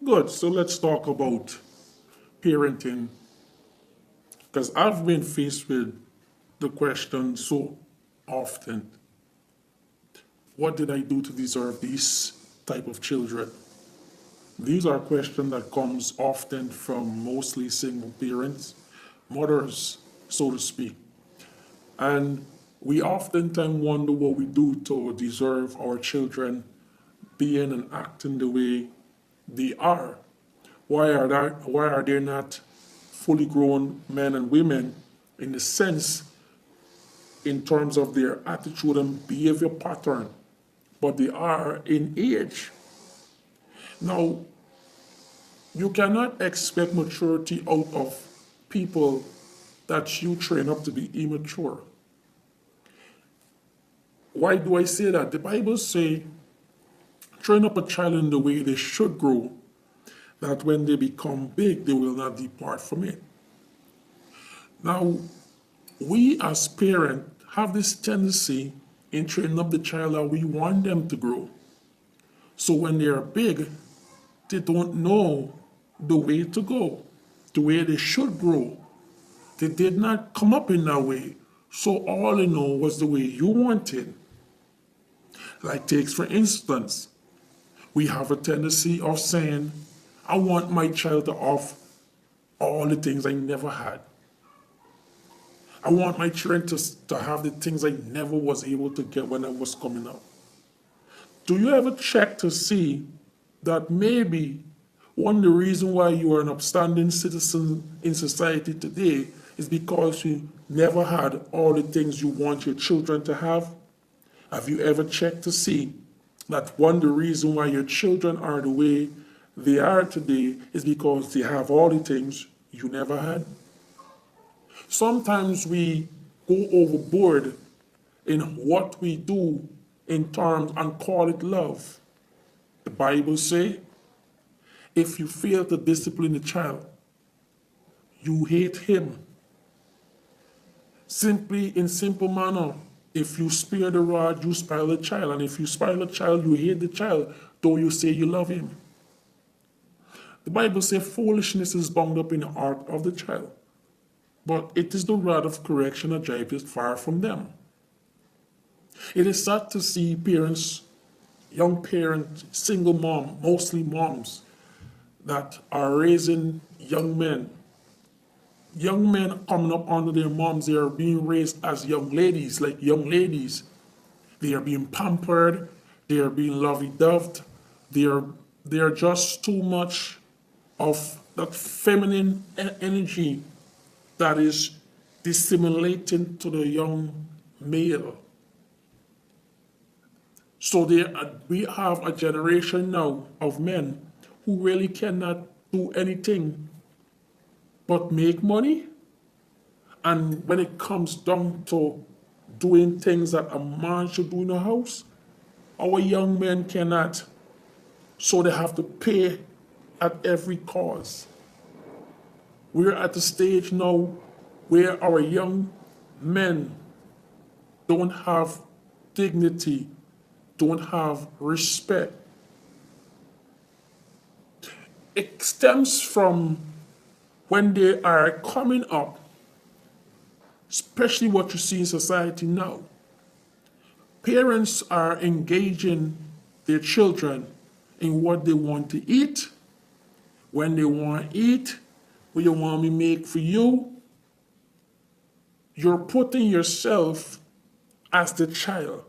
Good. So let's talk about parenting because I've been faced with the question so often, what did I do to deserve these type of children? These are questions that comes often from mostly single parents, mothers, so to speak. And we oftentimes wonder what we do to deserve our children being and acting the way they are. Why are they not fully grown men and women in the sense in terms of their attitude and behavior pattern, but they are in age? Now, you cannot expect maturity out of people that you train up to be immature. Why do I say that? The Bible say, train up a child in the way they should grow, that when they become big, they will not depart from it. Now, we as parents have this tendency in training up the child that we want them to grow. So when they are big, they don't know the way to go, the way they should grow. They did not come up in that way. So all they know was the way you wanted. Like takes for instance, we have a tendency of saying, I want my child to have all the things I never had. I want my children to have the things I never was able to get when I was coming up. Do you ever check to see that maybe one of the reasons why you are an upstanding citizen in society today is because you never had all the things you want your children to have? Have you ever checked to see that one of the reasons why your children are the way they are today is because they have all the things you never had? Sometimes we go overboard in what we do in terms and call it love. The Bible say, if you fail to discipline a child, you hate him. Simply, in simple manner, if you spare the rod, you spoil the child. And if you spoil the child, you hate the child, though you say you love him. The Bible says foolishness is bound up in the heart of the child, but it is the rod of correction that drives it far from them. It is sad to see parents, young parents, single mom, mostly moms, that are raising young men. Young men coming up under their moms, they are being raised as young ladies, like young ladies. They are being pampered, they are being lovey-doved, they are just too much of that feminine energy that is dissimulating to the young male. So we have a generation now of men who really cannot do anything but make money. And when it comes down to doing things that a man should do in a house, our young men cannot. So they have to pay at every cost. We're at the stage now where our young men don't have dignity, don't have respect. It stems from when they are coming up, especially what you see in society now. Parents are engaging their children in what they want to eat, when they want to eat, what you want me to make for you. You're putting yourself as the child.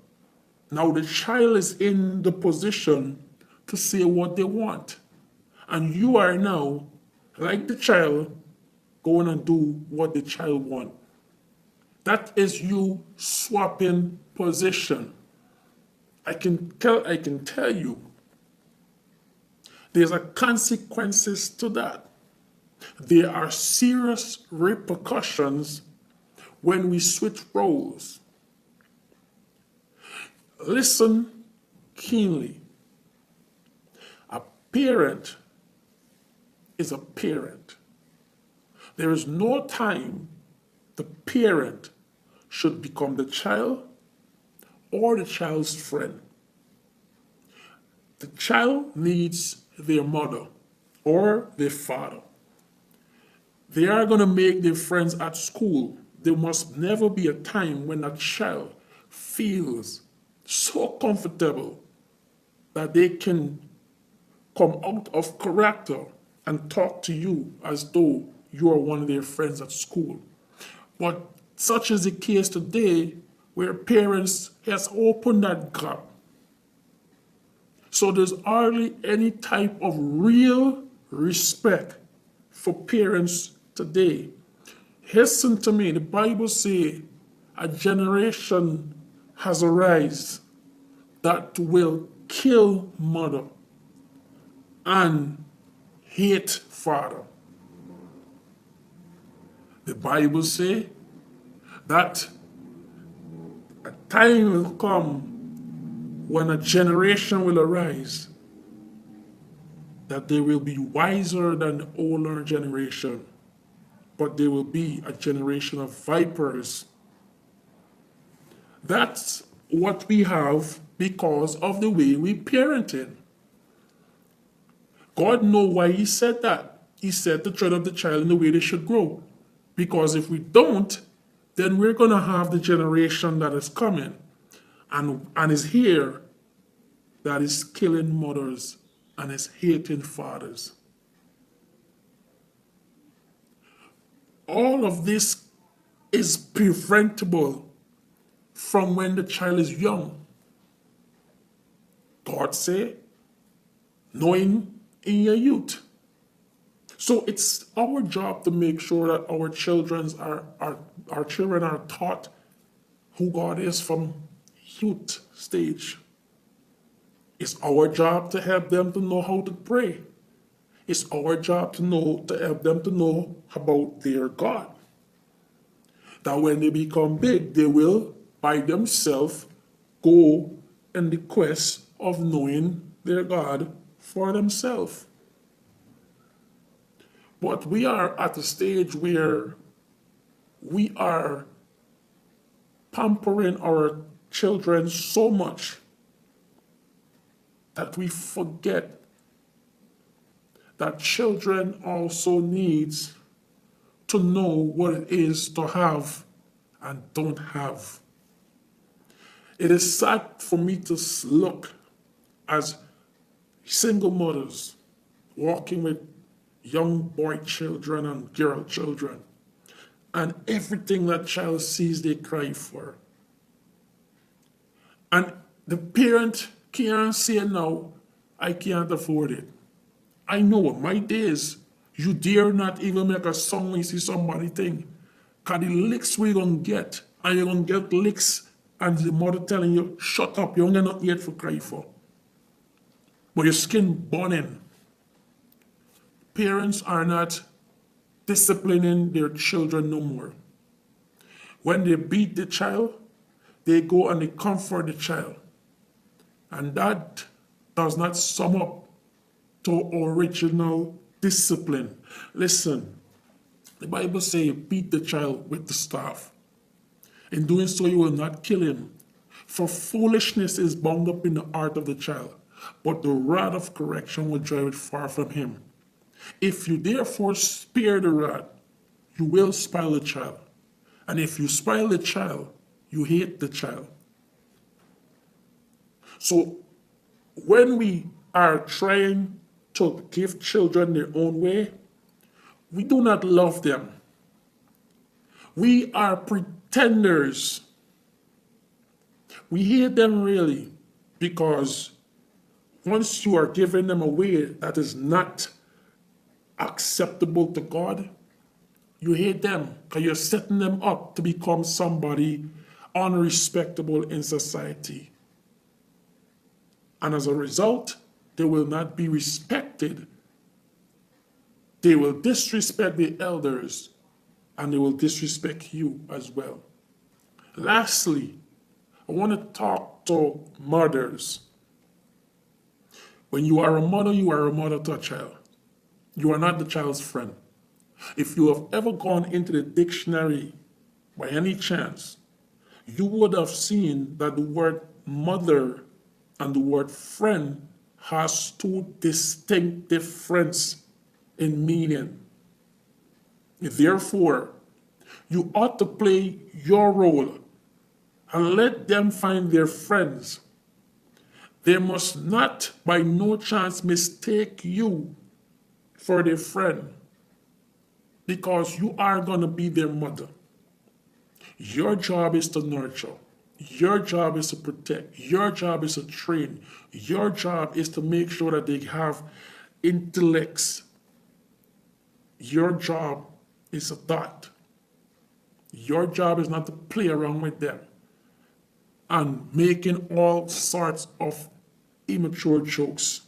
Now the child is in the position to say what they want. And you are now, like the child, going and do what the child wants. That is you swapping position. I can tell you, there's a consequences to that. There are serious repercussions when we switch roles. Listen keenly. A parent is a parent. There is no time the parent should become the child or the child's friend. The child needs their mother. or their father. They are going to make their friends at school. There must never be a time when a child feels so comfortable that they can come out of character and talk to you as though you are one of their friends at school. But such is the case today where parents has opened that gap. So there's hardly any type of real respect for parents today. Listen to me, the Bible says a generation has arisen that will kill mother and hate father. The Bible says that a time will come when a generation will arise that they will be wiser than the older generation, but they will be a generation of vipers. That's what we have because of the way we parented. God knows why he said that. He said to train up the child in the way they should grow. Because if we don't, then we're going to have the generation that is coming and is here that is killing mothers and is hating fathers. All of this is preventable from when the child is young. God say, knowing in your youth. So it's our job to make sure that our children are taught who God is from youth stage. It's our job to help them to know how to pray. It's our job to help them to know about their God. That when they become big, they will by themselves go in the quest of knowing their God for themselves. But we are at a stage where we are pampering our children so much that we forget that children also needs to know what it is to have and don't have. It is sad for me to look as single mothers walking with young boy children and girl children, and everything that child sees they cry for. And the parent can't say now, I can't afford it. I know my days, you dare not even make a song when you see somebody thing. Cause the licks we gonna get, and you're gonna get licks, and the mother telling you, shut up, you ain't not yet for cry for. But your skin burning. Parents are not disciplining their children no more. When they beat the child, they go and they comfort the child. And that does not sum up to original discipline. Listen, the Bible says beat the child with the staff. In doing so, you will not kill him. For foolishness is bound up in the heart of the child, but the rod of correction will drive it far from him. If you therefore spare the rod, you will spoil the child. And if you spoil the child, you hate the child. So when we are trying to give children their own way, we do not love them. We are pretenders. We hate them really because once you are giving them a way that is not acceptable to God, you hate them because you're setting them up to become somebody unrespectable in society. And as a result, they will not be respected. They will disrespect the elders and they will disrespect you as well. Lastly, I want to talk to mothers. When you are a mother to a child. You are not the child's friend. If you have ever gone into the dictionary by any chance, you would have seen that the word mother and the word friend has two distinct differences. in meaning. Therefore, you ought to play your role and let them find their friends. They must not by no chance mistake you for their friend because you are going to be their mother. Your job is to nurture. Your job is to protect. Your job is to train. Your job is to make sure that they have intellects. Your job is that. Your job is not to play around with them and making all sorts of immature jokes.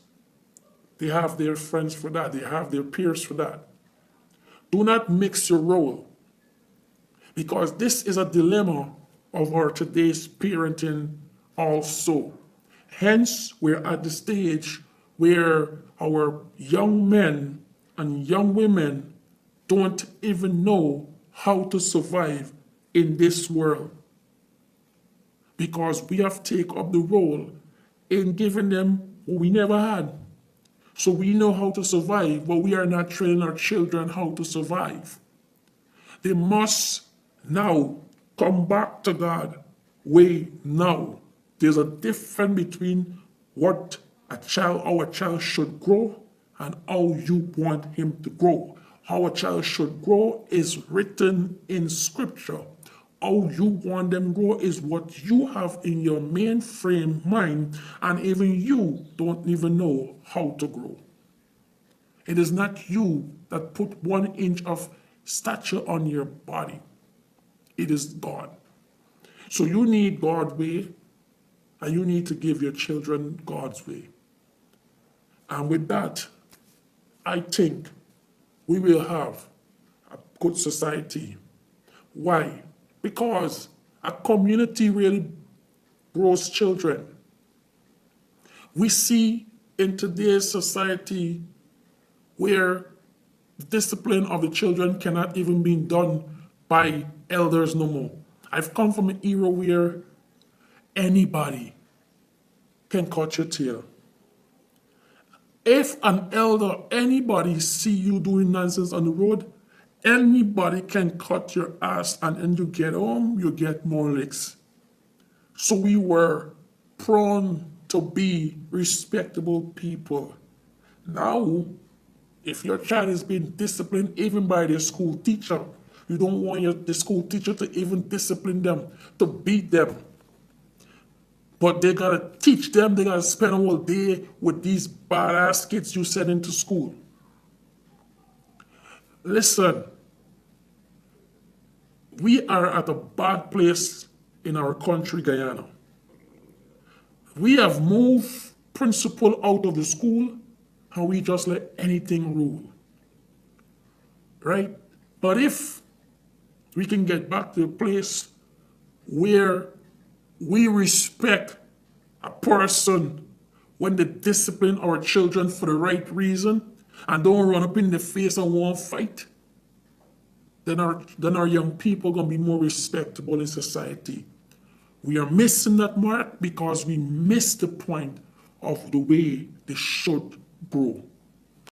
They have their friends for that. They have their peers for that. Do not mix your role because this is a dilemma of our today's parenting also. Hence, we're at the stage where our young men and young women don't even know how to survive in this world because we have taken up the role in giving them what we never had. So we know how to survive, but we are not training our children how to survive. They must now come back to God way now. There's a difference between what our child should grow and how you want him to grow. How a child should grow is written in scripture. How you want them to grow is what you have in your mainframe mind, and even you don't even know how to grow. It is not you that put 1 inch of stature on your body. It is God. So you need God's way, and you need to give your children God's way. And with that, I think we will have a good society. Why? Because a community really grows children. We see in today's society where the discipline of the children cannot even be done by elders no more. I've come from an era where anybody can cut your tail. If an elder, anybody see you doing nonsense on the road, anybody can cut your ass, and when you get home, you get more licks. So we were prone to be respectable people. Now, if your child is being disciplined even by their school teacher, you don't want the school teacher to even discipline them, to beat them. But they gotta teach them, they gotta spend a whole day with these badass kids you send into school. Listen, we are at a bad place in our country, Guyana. We have moved principle out of the school and we just let anything rule. Right? But if we can get back to a place where we respect a person when they discipline our children for the right reason and don't run up in the face and want to fight, then our young people are going to be more respectable in society. We are missing that mark because we missed the point of the way they should grow.